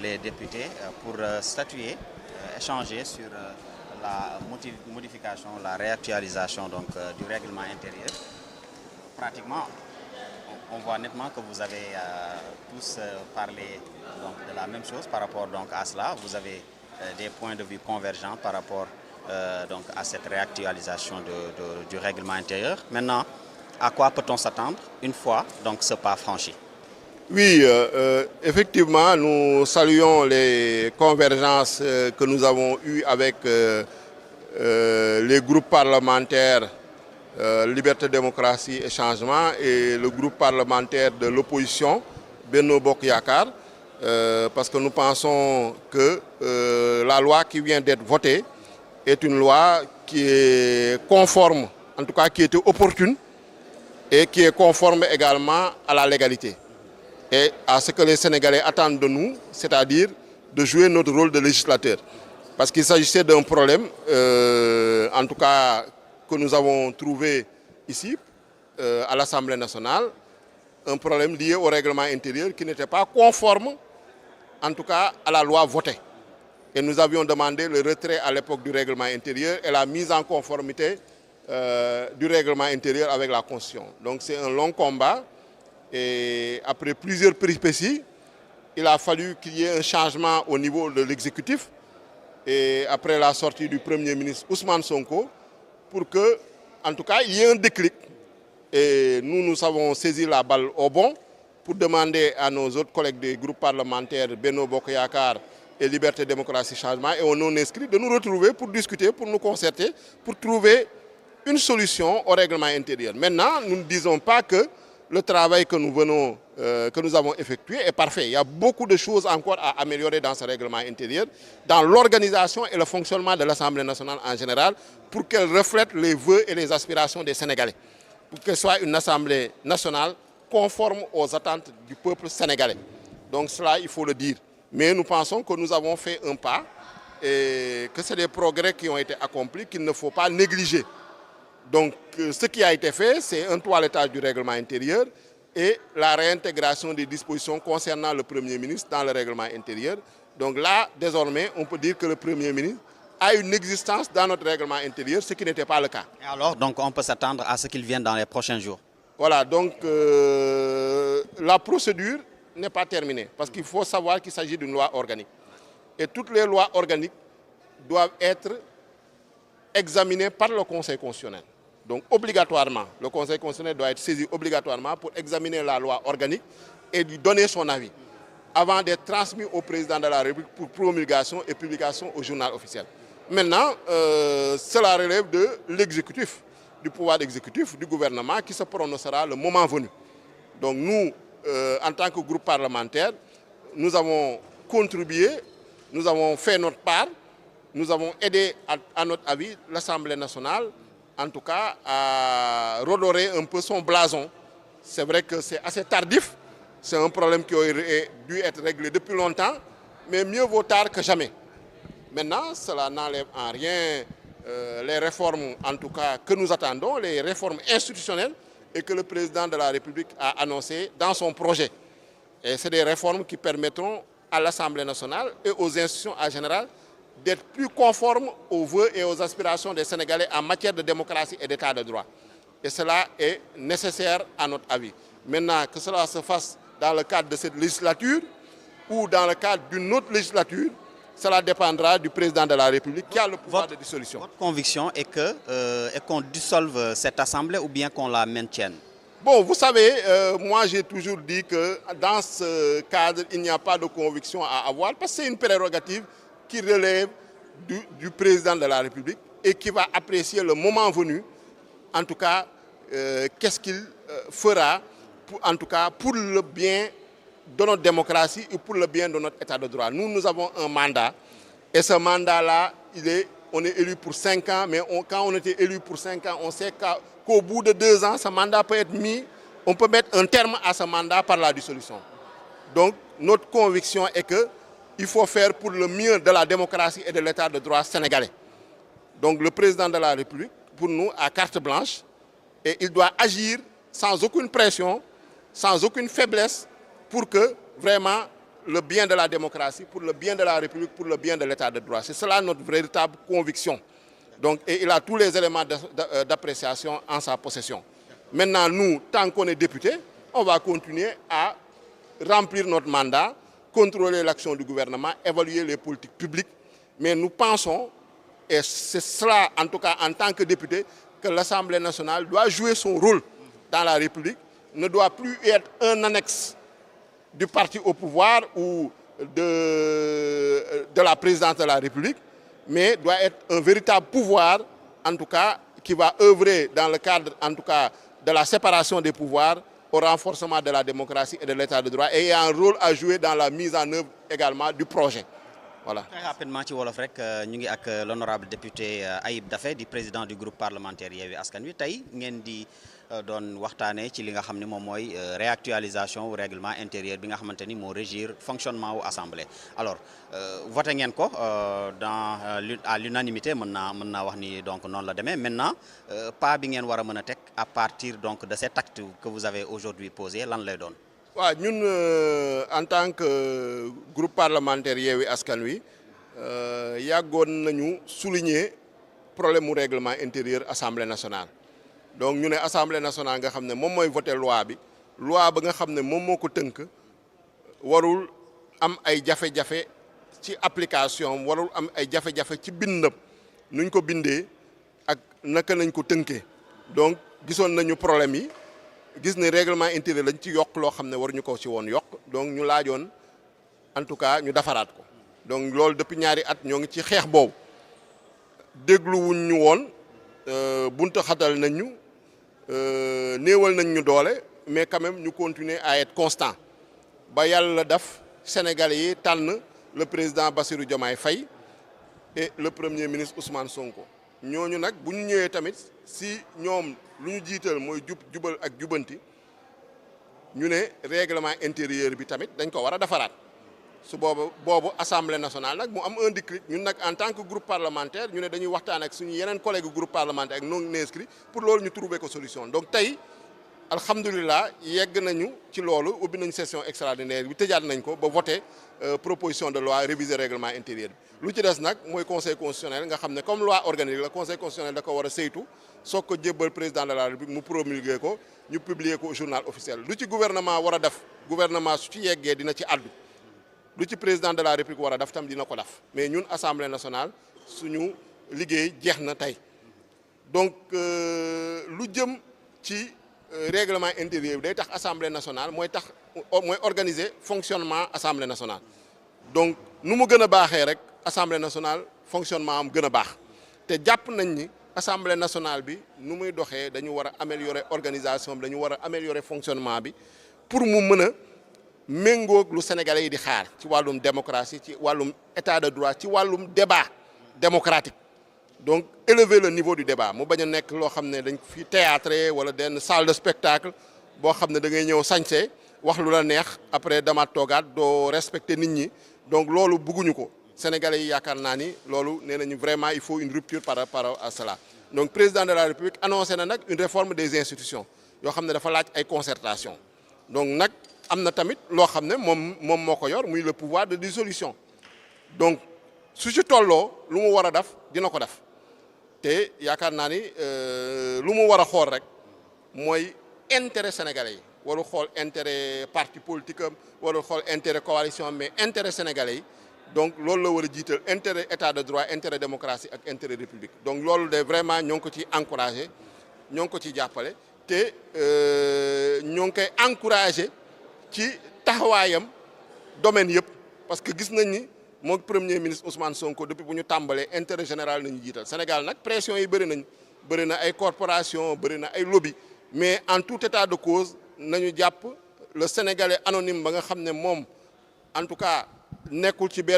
Les députés pour statuer, échanger sur la modification, la réactualisation du règlement intérieur. Pratiquement, on voit nettement que vous avez tous parlé de la même chose par rapport à cela. Vous avez des points de vue convergents par rapport à cette réactualisation du règlement intérieur. Maintenant, à quoi peut-on s'attendre une fois ce pas franchi? Oui, effectivement, nous saluons les convergences que nous avons eues avec les groupes parlementaires Liberté, Démocratie et Changement et le groupe parlementaire de l'opposition, Benno Bokk Yakaar, parce que nous pensons que la loi qui vient d'être votée est une loi qui est conforme, en tout cas qui était opportune et qui est conforme également à la légalité et à ce que les Sénégalais attendent de nous, c'est-à-dire de jouer notre rôle de législateur. Parce qu'il s'agissait d'un problème, en tout cas, que nous avons trouvé ici, à l'Assemblée nationale, un problème lié au règlement intérieur qui n'était pas conforme, en tout cas, à la loi votée. Et nous avions demandé le retrait à l'époque du règlement intérieur et la mise en conformité du règlement intérieur avec la Constitution. Donc c'est un long combat. Et après plusieurs péripéties, il a fallu qu'il y ait un changement au niveau de l'exécutif. Et après la sortie du Premier ministre Ousmane Sonko, pour que, en tout cas, il y ait un déclic. Et nous avons saisi la balle au bon pour demander à nos autres collègues des groupes parlementaires Benno Bokk Yakaar et Liberté, Démocratie, Changement et aux non-inscrits de nous retrouver pour discuter, pour nous concerter, pour trouver une solution au règlement intérieur. Maintenant, nous ne disons pas que le travail que nous avons effectué est parfait. Il y a beaucoup de choses encore à améliorer dans ce règlement intérieur, dans l'organisation et le fonctionnement de l'Assemblée nationale en général, pour qu'elle reflète les vœux et les aspirations des Sénégalais, pour qu'elle soit une Assemblée nationale conforme aux attentes du peuple sénégalais. Donc cela, il faut le dire. Mais nous pensons que nous avons fait un pas et que c'est des progrès qui ont été accomplis qu'il ne faut pas négliger. Donc, ce qui a été fait, c'est un toilettage du règlement intérieur et la réintégration des dispositions concernant le Premier ministre dans le règlement intérieur. Donc là, désormais, on peut dire que le Premier ministre a une existence dans notre règlement intérieur, ce qui n'était pas le cas. Et alors, on peut s'attendre à ce qu'il vienne dans les prochains jours? Voilà, donc la procédure n'est pas terminée, parce qu'il faut savoir qu'il s'agit d'une loi organique. Et toutes les lois organiques doivent être examinées par le Conseil constitutionnel. Donc obligatoirement, le Conseil constitutionnel doit être saisi obligatoirement pour examiner la loi organique et lui donner son avis avant d'être transmis au président de la République pour promulgation et publication au journal officiel. Maintenant, cela relève de l'exécutif, du pouvoir exécutif, du gouvernement qui se prononcera le moment venu. Donc nous, en tant que groupe parlementaire, nous avons contribué, nous avons fait notre part, nous avons aidé à notre avis l'Assemblée nationale, en tout cas, à redorer un peu son blason. C'est vrai que c'est assez tardif, c'est un problème qui aurait dû être réglé depuis longtemps, mais mieux vaut tard que jamais. Maintenant, cela n'enlève en rien les réformes, en tout cas, que nous attendons, les réformes institutionnelles et que le président de la République a annoncées dans son projet. Et c'est des réformes qui permettront à l'Assemblée nationale et aux institutions en général d'être plus conformes aux vœux et aux aspirations des Sénégalais en matière de démocratie et d'état de droit. Et cela est nécessaire à notre avis. Maintenant, que cela se fasse dans le cadre de cette législature ou dans le cadre d'une autre législature, cela dépendra du président de la République qui a le pouvoir de dissolution. Votre conviction est qu'on dissolve cette Assemblée ou bien qu'on la maintienne? Bon, vous savez, moi j'ai toujours dit que dans ce cadre, il n'y a pas de conviction à avoir parce que c'est une prérogative qui relève du président de la République et qui va apprécier le moment venu, en tout cas, qu'est-ce qu'il fera, en tout cas, pour le bien de notre démocratie et pour le bien de notre état de droit. Nous avons un mandat et ce mandat-là, on est élu pour 5 ans, mais quand on était élu pour 5 ans, on sait qu'au bout de 2 ans, ce mandat peut être mis, on peut mettre un terme à ce mandat par la dissolution. Donc, notre conviction est que il faut faire pour le mieux de la démocratie et de l'état de droit sénégalais. Donc le président de la République, pour nous, a carte blanche et il doit agir sans aucune pression, sans aucune faiblesse pour que vraiment le bien de la démocratie, pour le bien de la République, pour le bien de l'état de droit. C'est cela notre véritable conviction. Donc, et il a tous les éléments d'appréciation en sa possession. Maintenant, nous, tant qu'on est député, on va continuer à remplir notre mandat, contrôler l'action du gouvernement, évaluer les politiques publiques. Mais nous pensons, et c'est cela en tout cas en tant que député, que l'Assemblée nationale doit jouer son rôle dans la République, ne doit plus être un annexe du parti au pouvoir ou de la présidence de la République, mais doit être un véritable pouvoir, en tout cas, qui va œuvrer dans le cadre, en tout cas, de la séparation des pouvoirs, au renforcement de la démocratie et de l'état de droit, et il y a un rôle à jouer dans la mise en œuvre également du projet. Voilà. Très rapidement ci wolof rek ñu ngi ak l'honorable député Ayib Daffé di président du groupe parlementaire Yewwi Askan Wi tey ngeen di doon waxtaanee ci li nga xam ne moom mooy réactualisation wu règlement intérieur bi nga xamante ni moo régir fonctionnement wu assemblée. Alors voté ngeen ko à l'unanimité mën naa wax ni donc noonu la demee maintenant pas bi ngeen war a mën a teg à partir donc de cet acte que vous avez aujourd'hui posé lan lay doon. waaw ñun en tant que groupe parlementaire Yewwi Askan Wi yàggoon nañu souligner problème mu règlement intérieur assemblée nationale. donc ñu ne assemblée nationale nga xam ne moom mooy voter loi ba nga xam ne moom moo ko tënk warul am ay jafe-jafe ci application warul am ay jafe-jafe ci bindam nuñ ko bindee ak naka nañ ko tënkee donc gisoon nañu problème yi. gis ne règlement intérieur lañ ci yokk loo xam ne waruñu ko ci woon yokk donc ñu laajoon en tout cas ñu defaraat ko donc loolu depuis ñaari at ñoo ngi ci xeex boobu dégluwuñ ñu woon bunta xatal nañ ñu néewal nañ ñu doole mais quand même ñu continuer à être constant ba yàlla def Sénégalais yi tànn le président Bassirou Diomaye Faye et le premier ministre Ousmane Sonko ñooñu nag bu ñu ñëwee tamit si ñoom lu ñu jiital mooy jubal ak jubanti ñu ne règlement intérieur bi tamit dañ ko war a defaraat su boobu assemblée nationale nag mu am un déclic ñun nag en tant que groupe parlementaire ñu ne dañuy waxtaan ak suñu yeneen collègue groupe parlementaire ak non inscrit pour loolu ñu trouver ko solution donc tey alhamdulilah yegg nañu ci loolu ubbi nañ session extraordinaire bi tëjaat nañ ko ba voter proposition de loi réviser règlement intérieur bi lu ci des nag mooy conseil constitutionnel nga xam ne comme loi organique la conseil constitutionnel da ko war a saytu soog ko jébbal président de la république mu promulguer ko ñu publier ko au journal officiel lu ci gouvernement war a def gouvernement su ci yeggee dina ci addu lu ci président de la république war a def tam dina ko def mais ñun assemblée nationale suñu liggéey jeex na tey donc lu jëm ci règlement intérieur bi day tax assemblée nationale mooy organiser fonctionnement assemblée nationale donc nu mu gën a baaxee rek assemblée nationale fonctionnement am gën a baax te jàpp nañ ni assemblée nationale bi nu muy doxee dañu war a améliorer organisation bi dañu war a améliorer fonctionnement bi pour mu mën a méngoog lu sénégalais yi di xaar ci wàllum démocratie ci wàllum état de droit ci wàllum débat démocratique donc élever le niveau du débat mu bañ a nekk loo xam ne dañ fi théâtre wala benn salle de spectacle boo xam ne da ngay ñëw sañse wax lu la neex après dama toogaat doo respecter nit ñi donc loolu bëgguñu ko sénégalais yi yaakaar naa ni loolu nee nañu vraiment il faut une rupture par rapport à cela donc président de la république annoncé na nag une réforme des institutions yoo xam ne dafa laaj ay concertation donc nag am na tamit loo xam ne moom moo ko yor muy le pouvoir de dissolution donc su ci tolloo lu mu war a def dina ko def te yaakaar naa ni lu mu war a xool rek mooy intérêt sénégalais yi waru xool intérêt parti politique am waru xool intérêt coalition mais intérêt sénégalais yi donc loolu la war a jiital intérêt état de droit intérêt démocratie ak intérêt république donc loolu de vraiment ñoo ngi ko ci encouragé ñoo ngi ko ci jàppale te ñoo ngi koy encouragé ci taxawaayam domaine yëpp parce que gis nañ ni moom premier ministre Ousmane Sonko depuis bu ñu tàmbalee intérêt général nañu jiital Sénégal nag pression yi bëri na ay corporation bëri na ay lobby mais en tout état de cause nañu jàpp le sénégalais anonyme ba nga xam ne moom en tout cas nekkul ci benn